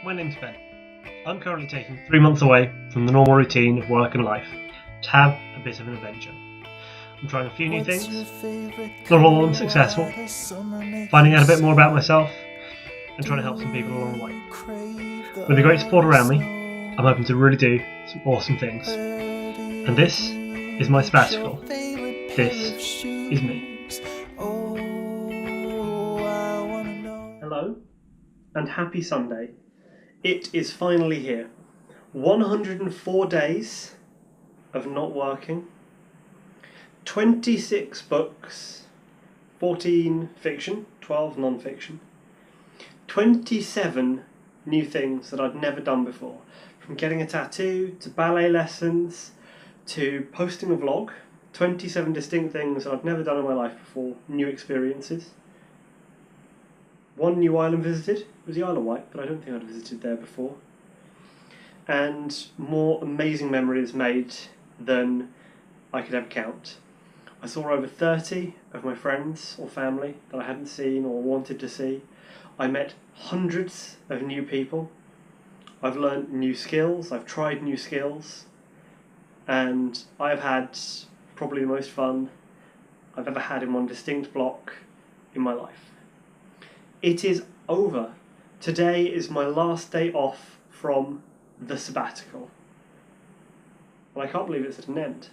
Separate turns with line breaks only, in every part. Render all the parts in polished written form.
My name's Ben. I'm currently taking 3 months away from the normal routine of work and life to have a bit of an adventure. I'm trying a few new things, not all of them successful, finding out a bit more about myself and trying to help some people along the way. With a great support around me, I'm hoping to really do some awesome things. And this is my sabbatical. This is me. Hello and happy Sunday. It is finally here. 104 days of not working, 26 books, 14 fiction, 12 non-fiction, 27 new things that I'd never done before, from getting a tattoo to ballet lessons to posting a vlog. 27 distinct things that I've never done in my life before, new experiences. One new island visited was the Isle of Wight, but I don't think I'd visited there before. And more amazing memories made than I could ever count. I saw over 30 of my friends or family that I hadn't seen or wanted to see. I met hundreds of new people. I've learnt new skills, I've tried new skills, and I've had probably the most fun I've ever had in one distinct block in my life. It is over. Today is my last day off from the sabbatical. And I can't believe it's at an end.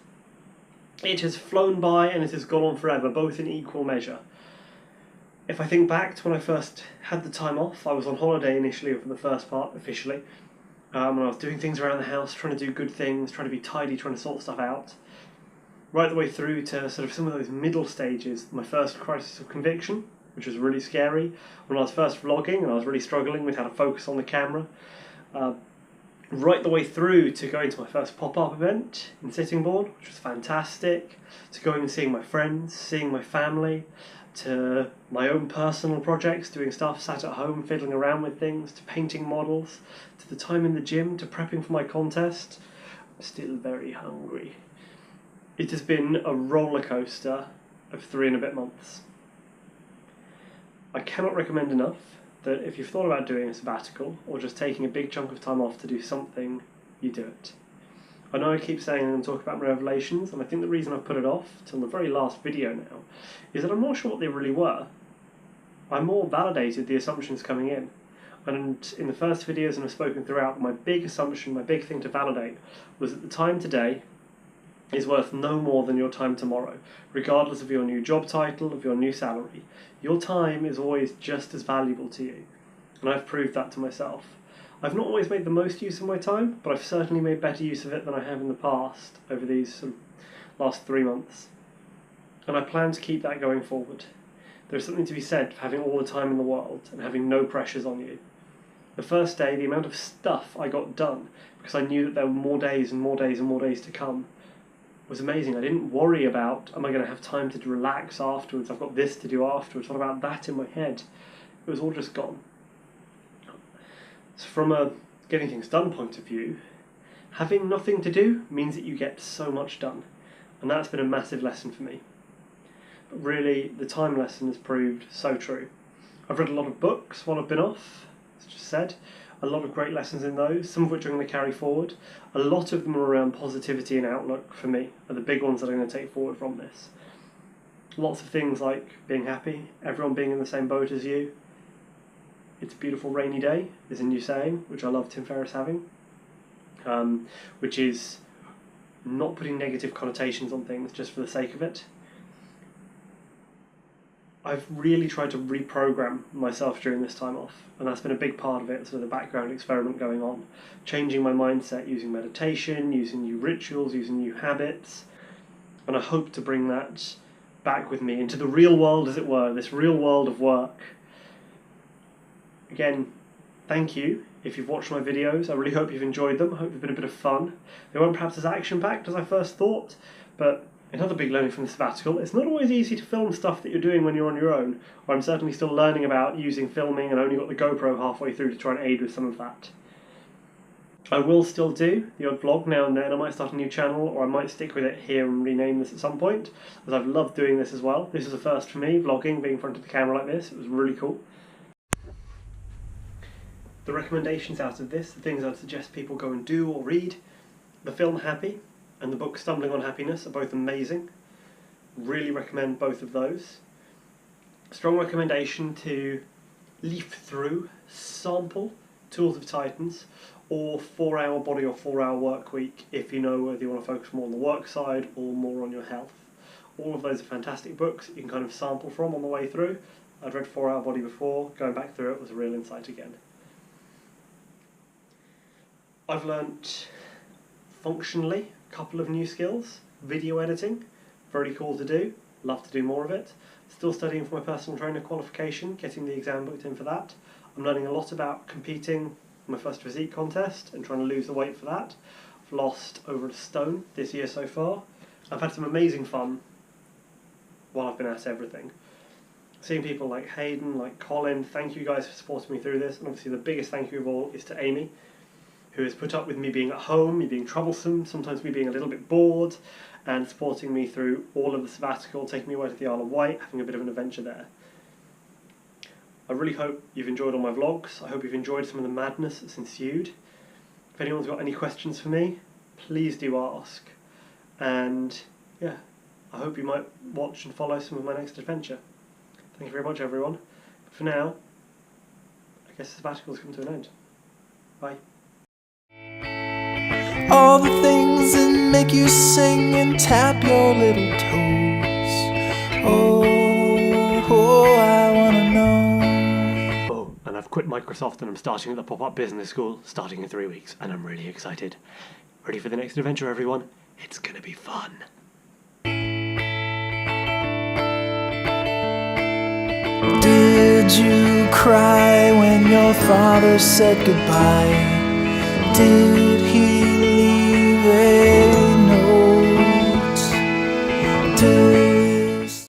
It has flown by and it has gone on forever, both in equal measure. If I think back to when I first had the time off, I was on holiday initially for the first part, officially. And I was doing things around the house, trying to do good things, trying to be tidy, trying to sort stuff out. Right the way through to sort of some of those middle stages, my first crisis of conviction, which was really scary, when I was first vlogging and I was really struggling with how to focus on the camera. Right the way through to going to my first pop-up event in Sittingbourne, which was fantastic, to going and seeing my friends, seeing my family, to my own personal projects, doing stuff, sat at home fiddling around with things, to painting models, to the time in the gym, to prepping for my contest. I'm still very hungry. It has been a roller coaster of 3 and a bit months. I cannot recommend enough that if you've thought about doing a sabbatical or just taking a big chunk of time off to do something, you do it. I know I keep saying I'm going to talk about my revelations, and I think the reason I've put it off till the very last video now is that I'm not sure what they really were. I more validated the assumptions coming in. And in the first videos, and I've spoken throughout, my big assumption, my big thing to validate was that the time today is worth no more than your time tomorrow, regardless of your new job title, of your new salary. Your time is always just as valuable to you, and I've proved that to myself. I've not always made the most use of my time, but I've certainly made better use of it than I have in the past over these last 3 months, and I plan to keep that going forward. There's something to be said for having all the time in the world and having no pressures on you. The first day, the amount of stuff I got done, because I knew that there were more days and more days and more days to come, was amazing. I didn't worry about, am I going to have time to relax afterwards, I've got this to do afterwards, what about that in my head? It was all just gone. So from a getting things done point of view, having nothing to do means that you get so much done, and that's been a massive lesson for me. But really, the time lesson has proved so true. I've read a lot of books while I've been off, as I just said. A lot of great lessons in those, some of which I'm going to carry forward. A lot of them are around positivity and outlook for me, are the big ones that I'm going to take forward from this. Lots of things like being happy, everyone being in the same boat as you. It's a beautiful rainy day is a new saying, which I love Tim Ferriss having, which is not putting negative connotations on things just for the sake of it. I've really tried to reprogram myself during this time off, and that's been a big part of it, sort of the background experiment going on. Changing my mindset using meditation, using new rituals, using new habits, and I hope to bring that back with me into the real world, as it were, this real world of work. Again, thank you if you've watched my videos. I really hope you've enjoyed them. I hope they've been a bit of fun. They weren't perhaps as action-packed as I first thought, but another big learning from the sabbatical, it's not always easy to film stuff that you're doing when you're on your own, or I'm certainly still learning about using filming and only got the GoPro halfway through to try and aid with some of that. I will still do the odd vlog now and then. I might start a new channel, or I might stick with it here and rename this at some point, as I've loved doing this as well. This is a first for me, vlogging, being in front of the camera like this. It was really cool. The recommendations out of this, the things I'd suggest people go and do or read, the film Happy and the book Stumbling on Happiness are both amazing. Really recommend both of those. Strong recommendation to leaf through, sample Tools of Titans or 4-Hour Body or 4-Hour Work Week if you know whether you want to focus more on the work side or more on your health. All of those are fantastic books you can kind of sample from on the way through. I'd read 4-Hour Body before, going back through it was a real insight again. I've learnt functionally a couple of new skills. Video editing, very cool to do, love to do more of it. Still studying for my personal trainer qualification, getting the exam booked in for that. I'm learning a lot about competing in my first physique contest and trying to lose the weight for that. I've lost over a stone this year so far. I've had some amazing fun while I've been at everything. Seeing people like Hayden, like Colin, thank you guys for supporting me through this, and obviously the biggest thank you of all is to Amy, who has put up with me being at home, me being troublesome, sometimes me being a little bit bored, and supporting me through all of the sabbatical, taking me away to the Isle of Wight, having a bit of an adventure there. I really hope you've enjoyed all my vlogs. I hope you've enjoyed some of the madness that's ensued. If anyone's got any questions for me, please do ask. And yeah, I hope you might watch and follow some of my next adventure. Thank you very much, everyone. But for now, I guess the sabbatical's come to an end. Bye.
All the things that make you sing and tap your little toes. Oh, I wanna know.
Oh, and I've quit Microsoft and I'm starting at the pop-up business school, starting in 3 weeks, and I'm really excited. Ready for the next adventure, everyone? It's gonna be fun.
Did you cry when your father said goodbye? Did